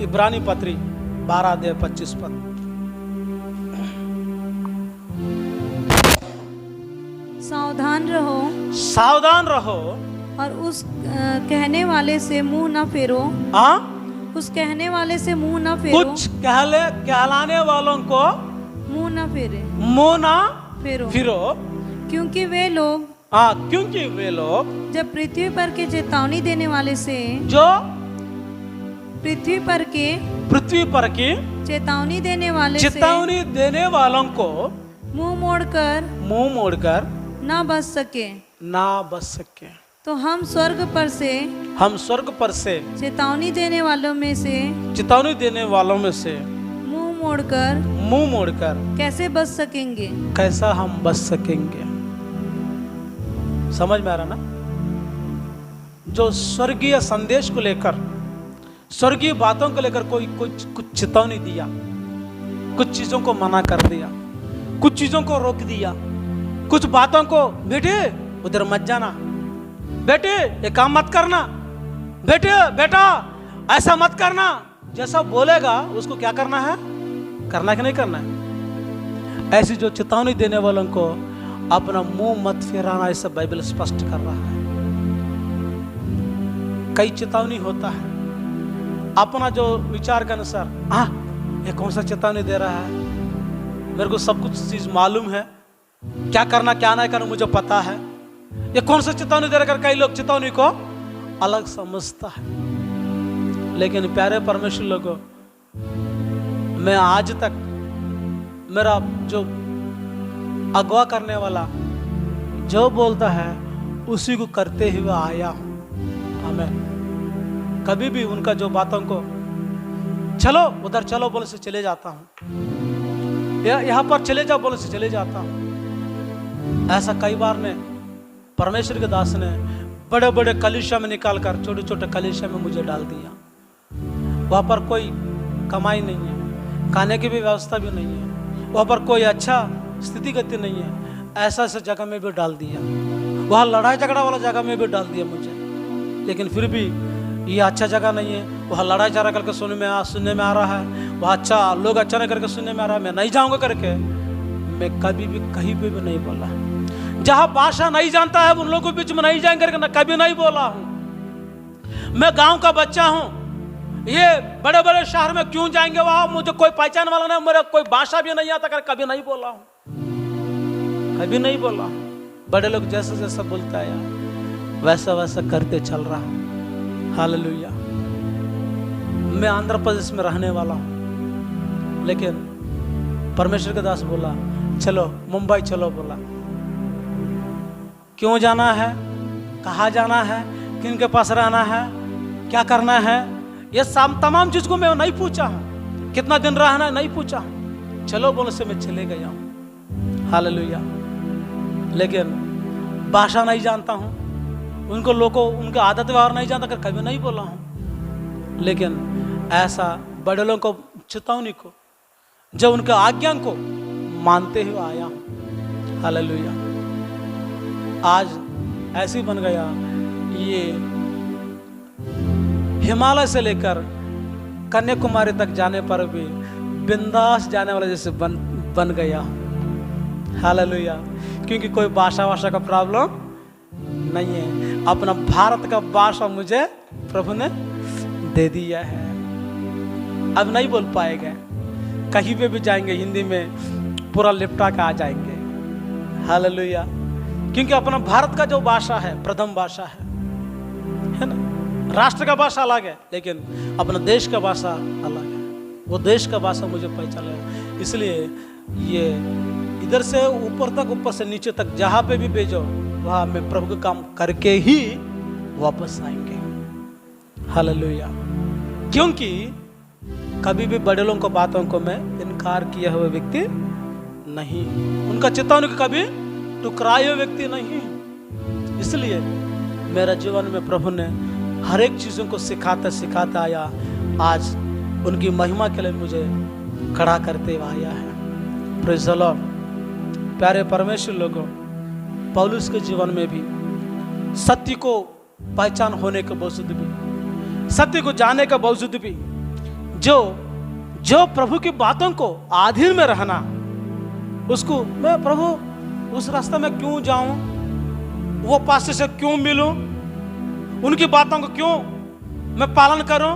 इब्रानी पत्री 12 अध्याय 25 पद। सावधान रहो और उस कहने वाले से मुंह न फेरो। उस कहने वाले से मुंह न फेरो। कुछ कहलाने वालों को मुंह न फेरो। क्योंकि वे लोग जब पृथ्वी पर के चेतावनी देने वाले से, जो पृथ्वी पर के चेतावनी देने वालों को मुंह मोड़कर ना बच सके, तो हम स्वर्ग पर से चेतावनी देने वालों में से मुंह मोड़कर कैसे बच सकेंगे? कैसा हम बच सकेंगे? समझ में आ रहा ना? जो स्वर्गीय संदेश को लेकर, स्वर्गीय बातों को लेकर कोई कुछ चेतावनी दिया, कुछ चीजों को मना कर दिया, कुछ चीजों को रोक दिया, कुछ बातों को बेटे उधर मत जाना, बेटे ये काम मत करना, बेटा ऐसा मत करना, जैसा बोलेगा उसको क्या करना है, करना कि नहीं करना है। ऐसी जो चेतावनी देने वालों को अपना मुंह मत फेराना, ऐसा बाइबल स्पष्ट कर रहा है। कई चेतावनी होता है अपना जो विचार के अनुसार, ये कौन सा चेतावनी दे रहा है, मेरे को सब कुछ चीज मालूम है, क्या करना क्या नहीं करना मुझे पता है, ये कौन सा चेतावनी दे रहा। कई लोग चेतावनी को अलग समझता है। लेकिन प्यारे परमेश्वर लोगों, मैं आज तक मेरा जो अगवा करने वाला जो बोलता है उसी को करते हुए आया हूं। आमीन। कभी भी उनका जो बातों को चलो उधर चलो बोले से चले जाता हूं, यहां पर चले जाओ बोले से चले जाता हूं। ऐसा कई बार ने परमेश्वर के दास ने बड़े बड़े कलीसिया में निकाल कर छोटे छोटे कलीसिया में मुझे डाल दिया। वहां पर कोई कमाई नहीं है, खाने की भी व्यवस्था भी नहीं है, वहां पर कोई अच्छा स्थिति गति नहीं है। ऐसा ऐसा जगह में भी डाल दिया, वहां लड़ाई झगड़ा वाला जगह में भी डाल दिया मुझे। लेकिन फिर भी ये अच्छा जगह नहीं है, वहाँ लड़ाई झगड़ा करके सुनने में आ रहा है, वहाँ अच्छा लोग अच्छा नहीं करके सुनने में आ रहा है, मैं नहीं जाऊंगा करके मैं कभी भी कहीं पे भी नहीं बोला। जहाँ भाषा नहीं जानता है उन लोगों के बीच में नहीं जाएंगे करके कभी नहीं बोला हूँ। मैं गांव का बच्चा हूँ, ये बड़े बड़े शहर में क्यों जाएंगे, वहां मुझे कोई पहचान वाला नहीं, मेरा कोई भाषा भी नहीं आता करके कभी नहीं बोला हूँ, कभी नहीं बोला। बड़े लोग जैसा जैसा बोलता है वैसा वैसा करते चल रहा हूँ। हालेलुया। मैं आंध्र प्रदेश में रहने वाला हूँ, लेकिन परमेश्वर के दास बोला चलो मुंबई चलो। बोला क्यों जाना है, कहाँ जाना है, किन के पास रहना है, क्या करना है, ये तमाम चीज को मैं नहीं पूछा हूँ। कितना दिन रहना है नहीं पूछा हूँ, चलो बोले से मैं चले गया हूँ। हालेलुया। लेकिन भाषा नहीं जानता हूँ, उनको लोगों उनके आदत व्यवहार नहीं जानता कर कभी नहीं बोला हूँ। लेकिन ऐसा बड़े लोगों को चेतावनी को जब उनके आज्ञा को मानते हुए आया हूँ। हालेलुया। आज ऐसे बन गया, ये हिमालय से लेकर कन्याकुमारी तक जाने पर भी बिंदास जाने वाला जैसे बन गया। हालेलुया। क्योंकि कोई भाषा का प्रॉब्लम नहीं है, अपना भारत का भाषा मुझे प्रभु ने दे दिया है। अब नहीं बोल पाएंगे, कहीं पे भी जाएंगे हिंदी में पूरा लिपटा के आ जाएंगे। हालेलुया। क्योंकि अपना भारत का जो भाषा है प्रथम भाषा है ना। राष्ट्र का भाषा अलग है, लेकिन अपना देश का भाषा अलग है। वो देश का भाषा मुझे पहचान है, इसलिए ये इधर से ऊपर से नीचे तक जहाँ पे भी भेजो वहाँ मैं प्रभु का काम करके ही वापस आएंगे। हालेलुया। क्योंकि कभी भी बड़े लोगों को बातों को मैं इनकार किया हुआ व्यक्ति नहीं, उनका चेतावनी को कभी टुकराए हुए व्यक्ति नहीं। इसलिए मेरा जीवन में प्रभु ने हर एक चीज़ों को सिखाता आया, आज उनकी महिमा के लिए मुझे खड़ा करते हुए आया है। Praise the Lord. प्यारे परमेश्वर लोगों, पौलुस के जीवन में भी सत्य को पहचान होने के बावजूद भी, सत्य को जानने के बावजूद भी जो प्रभु की बातों को अधीन में रहना, उसको मैं प्रभु उस रास्ते में क्यों जाऊं, वो पास्टर से क्यों मिलूं, उनकी बातों को क्यों मैं पालन करूं,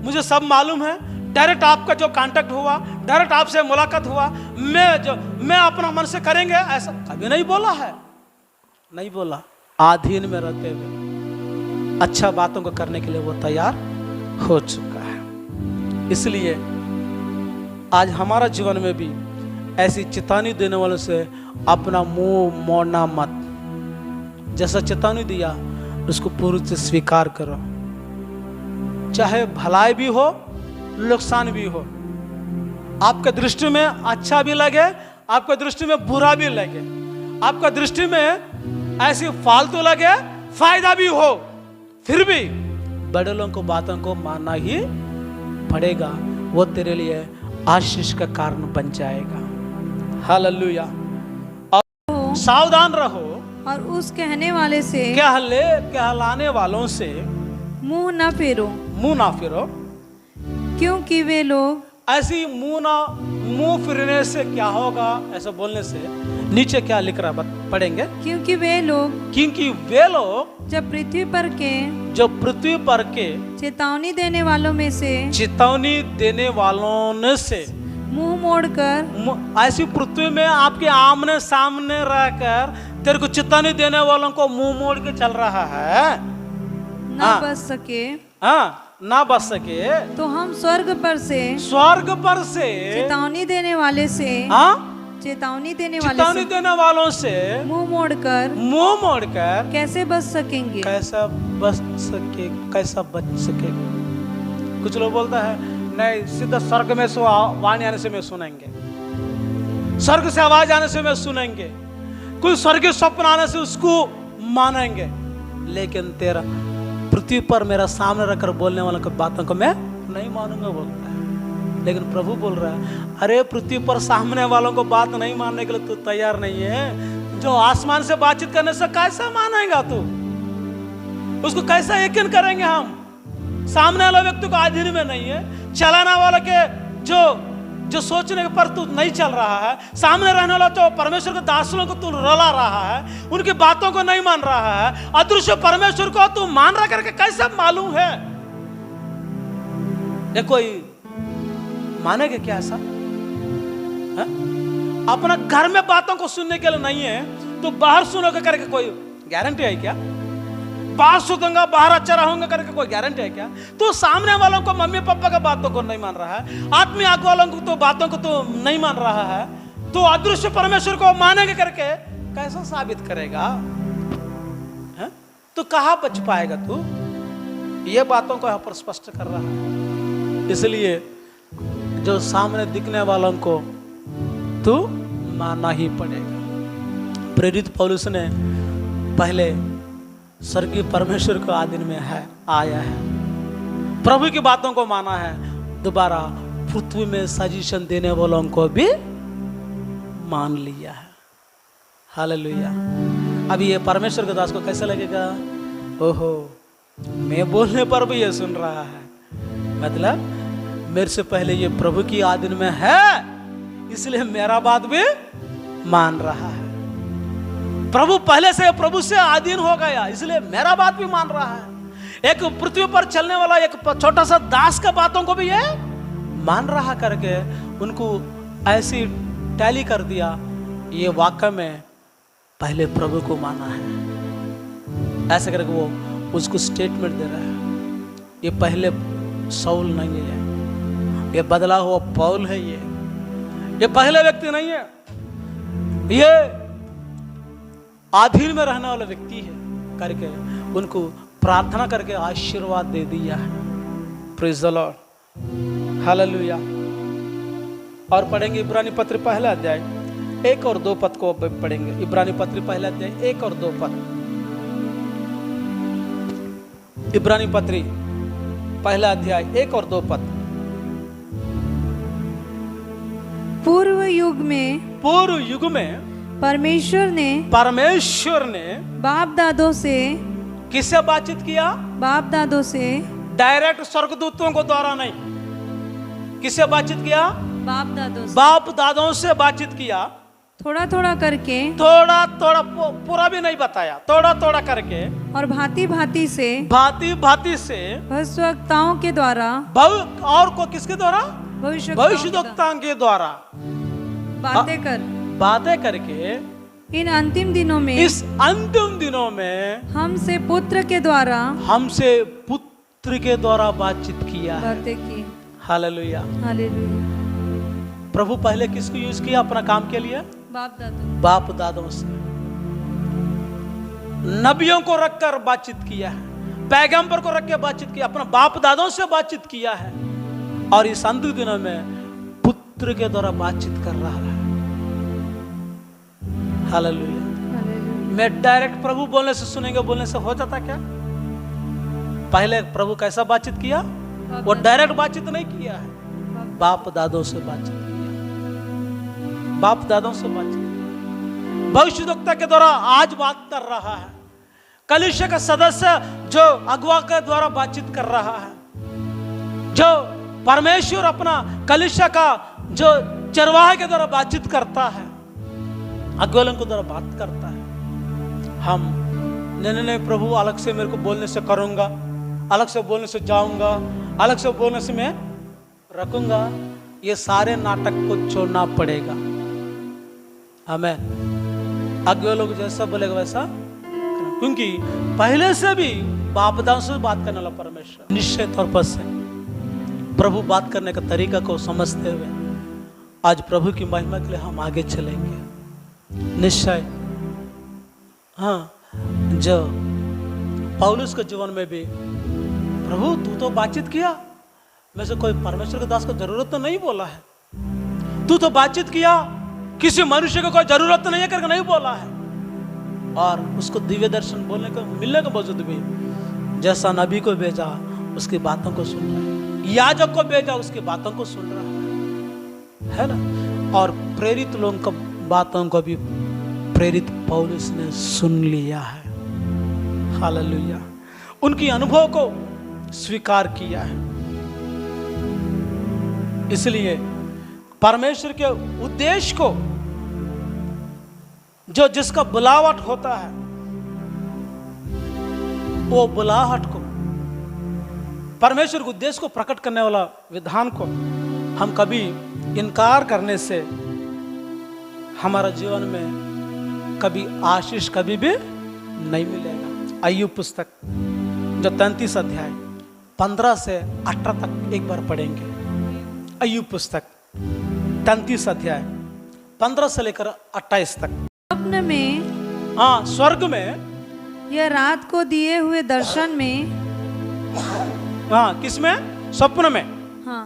मुझे सब मालूम है। डायरेक्ट आपका जो कांटेक्ट हुआ, डायरेक्ट आपसे मुलाकात हुआ, मैं अपना मन से करेंगे ऐसा कभी नहीं बोला है, नहीं बोला। अधीन में रहते हुए अच्छा बातों को करने के लिए वो तैयार हो चुका है। इसलिए आज हमारा जीवन में भी ऐसी चेतावनी देने वालों से अपना मुंह मोड़ना मत। जैसा चेतावनी दिया उसको पूरी से स्वीकार करो, चाहे भलाई भी हो नुकसान भी हो, आपके दृष्टि में अच्छा भी लगे, आपके दृष्टि में बुरा भी लगे, आपका दृष्टि में ऐसी फालतू लगे फायदा भी हो, फिर भी बड़े लोगों को बातों को मानना ही पड़ेगा। वो तेरे लिए आशीष का कारण बन जाएगा। हालेलुया। और सावधान रहो और उस कहने वाले से कहलाने वालों से मुंह न फेरो, क्योंकि वे लोग ऐसी मुंह फिरने से क्या होगा, ऐसा बोलने से नीचे क्या लिख रहा है पढ़ेंगे। क्योंकि वे लोग जब पृथ्वी पर के चेतावनी देने वालों से मुंह मोड़कर, ऐसी पृथ्वी में आपके आमने सामने रहकर तेरे को चेतावनी देने वालों को मुंह मोड़ के चल रहा है, न बच सके, ना बच सके तो हम स्वर्ग पर से चेतावनी देने वाले से चेतावनी देने वालों से मुंह मोड़कर कैसे बच सकेंगे? कैसा बच सकेगा? कुछ लोग बोलता है नहीं, सीधा स्वर्ग में से वाणी आने से मैं सुनेंगे, स्वर्ग से आवाज आने से मैं सुनेंगे, कोई स्वर्गीय स्वप्न आने से उसको मानेंगे, लेकिन तेरा पृथ्वी पर मेरा सामने रखकर बोलने वालों की बातों को मैं नहीं मानूंगा बोलता है। लेकिन प्रभु बोल रहा है, अरे पृथ्वी पर सामने वालों को बात नहीं मानने के लिए तू तैयार नहीं है, जो आसमान से बातचीत करने से कैसा मानेगा तू? उसको कैसा यकीन करेंगे हम? सामने वाला व्यक्ति को अधीन में नहीं है, चलाने वाला के जो सोचने पर तू नहीं चल रहा है, सामने रहने वाला तो परमेश्वर के दासों को तू रला रहा है, उनकी बातों को नहीं मान रहा है, अदृश्य परमेश्वर को तू मान रहा करके कैसे मालूम है? ये कोई मानेगा क्या ऐसा? अपना घर में बातों को सुनने के लिए नहीं है तो बाहर सुनोगे करके कोई गारंटी है क्या? बाहर सुनूंगा बाहर अच्छा रहूंगा करके कोई गारंटी है क्या? तो सामने वालों को, मम्मी पापा का बातों को नहीं मान रहा है, आत्मीय आग वालों को तो बातों को तो नहीं मान रहा है, तो अदृश्य परमेश्वर को मानेंगे करके कैसा साबित करेगा? है? तो कहां बच पाएगा तू? ये बातों को यहां पर स्पष्ट कर रहा है। इसलिए जो सामने दिखने वालों को तू मानना ही पड़ेगा। प्रेरित पौलुस ने पहले स्वर्गीय परमेश्वर को आधीन में आया है, प्रभु की बातों को माना है, दोबारा पृथ्वी में सजेशन देने वालों को भी मान लिया है। हालेलुया। अभी ये परमेश्वर के दास को कैसा लगेगा? ओहो, मैं बोलने पर भी ये सुन रहा है, मतलब मेरे से पहले ये प्रभु की आधीन में है, इसलिए मेरा बात भी मान रहा है। प्रभु पहले से प्रभु से अधीन हो गया, इसलिए मेरा बात भी मान रहा है। एक पृथ्वी पर चलने वाला एक छोटा सा दास का बातों को भी ये मान रहा करके उनको ऐसी टैली कर दिया। ये वाकई में पहले प्रभु को माना है, ऐसे करके वो उसको स्टेटमेंट दे रहा है। ये पहले शाऊल नहीं है, ये बदला हुआ पौल है, ये पहले व्यक्ति नहीं है, ये अधीन में रहने वाला व्यक्ति है करके उनको प्रार्थना करके आशीर्वाद दे दिया है। Praise the Lord, hallelujah. और पढ़ेंगे इब्रानी पत्र पहला अध्याय 1 और 2 पद को पढ़ेंगे। इब्रानी पत्र पहला अध्याय 1 और 2 पद। इब्रानी पत्री पहला अध्याय 1 और 2 पद। पूर्व युग में परमेश्वर ने बाप दादों से किससे बातचीत किया? बाप दादों से, डायरेक्ट स्वर्गदूतों को द्वारा नहीं। किससे बातचीत किया? बाप दादों से बातचीत किया। थोड़ा थोड़ा करके, थोड़ा पूरा भी नहीं बताया, थोड़ा करके, और भांति भांति से भविष्यवक्ताओं के द्वारा, और को किसके द्वारा? भविष्यवक्ताओं के द्वारा बातें करके इस अंतिम दिनों में हमसे पुत्र के द्वारा बातचीत किया है। हालेलुया। प्रभु पहले किसको यूज किया अपना काम के लिए? बाप दादों से, नबियों को रखकर बातचीत किया है, पैगंबर को रख के बातचीत किया, अपना बाप दादों से बातचीत किया है, और इस अंतिम दिनों में पुत्र के द्वारा बातचीत कर रहा है। हालेलुया। मैं डायरेक्ट प्रभु बोलने से सुनेंगे बोलने से हो जाता क्या? पहले प्रभु कैसा बातचीत किया? वो डायरेक्ट बातचीत नहीं किया है, बाप दादों से बातचीत किया, बाप दादों से बातचीत, भविष्यवक्ता के द्वारा आज बात कर रहा है, कलीसिया का सदस्य जो अगुवा के द्वारा बातचीत कर रहा है, जो परमेश्वर अपना कलीसिया का जो चरवाहे के द्वारा बातचीत करता है, अगुवालों के द्वारा बात करता है। हम नहीं प्रभु अलग से मेरे को बोलने से करूंगा, अलग से बोलने से जाऊंगा, अलग से बोलने से मैं रखूंगा, ये सारे नाटक को छोड़ना पड़ेगा। हमें अगुवा लोग जैसा बोलेगा वैसा, क्योंकि पहले से भी बापदाओं से बात करने वाला परमेश्वर निश्चय तौर पर से प्रभु बात करने का तरीका को समझते हुए आज प्रभु की महिमा के लिए हम आगे चलेंगे निश्चय। हाँ, जो पौलुस के जीवन में भी प्रभु तू तो बातचीत किया, मैं से कोई परमेश्वर के दास को जरूरत तो नहीं बोला है, तू तो बातचीत किया, किसी मनुष्य को कोई जरूरत नहीं है करके नहीं बोला है। और उसको दिव्य दर्शन बोलने को मिलने के बावजूद भी जैसा नबी को भेजा उसकी बातों को सुन रहा है, याजक को भेजा उसकी बातों को सुन रहा है ना। और प्रेरित लोगों की बातों को भी प्रेरित पौलुस ने सुन लिया है। हालेलुया, उनकी अनुभव को स्वीकार किया है। इसलिए परमेश्वर के उद्देश्य को जो जिसका बुलाहट होता है वो बुलाहट को परमेश्वर के उद्देश्य को प्रकट करने वाला विधान को हम कभी इनकार करने से हमारा जीवन में कभी आशीष कभी भी नहीं मिलेगा। अय्यूब पुस्तक जो 33 अध्याय 15 से 18 तक एक बार पढ़ेंगे। अय्यूब पुस्तक 33 अध्याय 15 से लेकर 28 तक। स्वप्न में, हाँ, स्वर्ग में यह रात को दिए हुए दर्शन में, हाँ, किसमें? स्वप्न में। हाँ,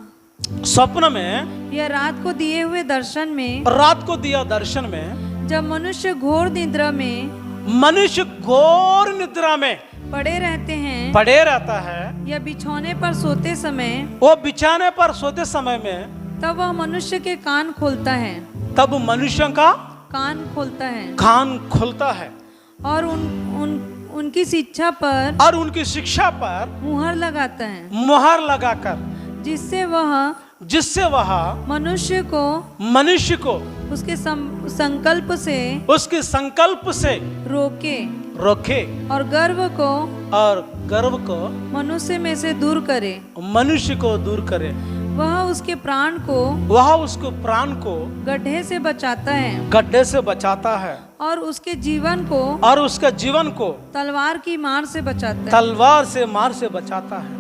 स्वप्न में, यह रात को दिए हुए दर्शन में, रात को दिया दर्शन में, जब मनुष्य घोर निद्रा में, मनुष्य घोर निद्रा में पड़े रहते हैं, पड़े रहता है, या बिछौने पर सोते समय, वो बिछाने पर सोते समय में, तब वह मनुष्य के कान खोलता है, तब मनुष्य का कान खोलता है, कान खुलता है और उनकी शिक्षा पर, और उनकी शिक्षा पर मुहर लगाता है, मुहर लगाकर, जिससे वह मनुष्य को उसके संकल्प से रोके और गर्व को मनुष्य में से दूर करे, मनुष्य को दूर करे। वह उसके प्राण को गड्ढे से बचाता है और उसके जीवन को तलवार की मार से बचाता है।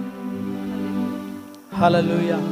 हालेलुया।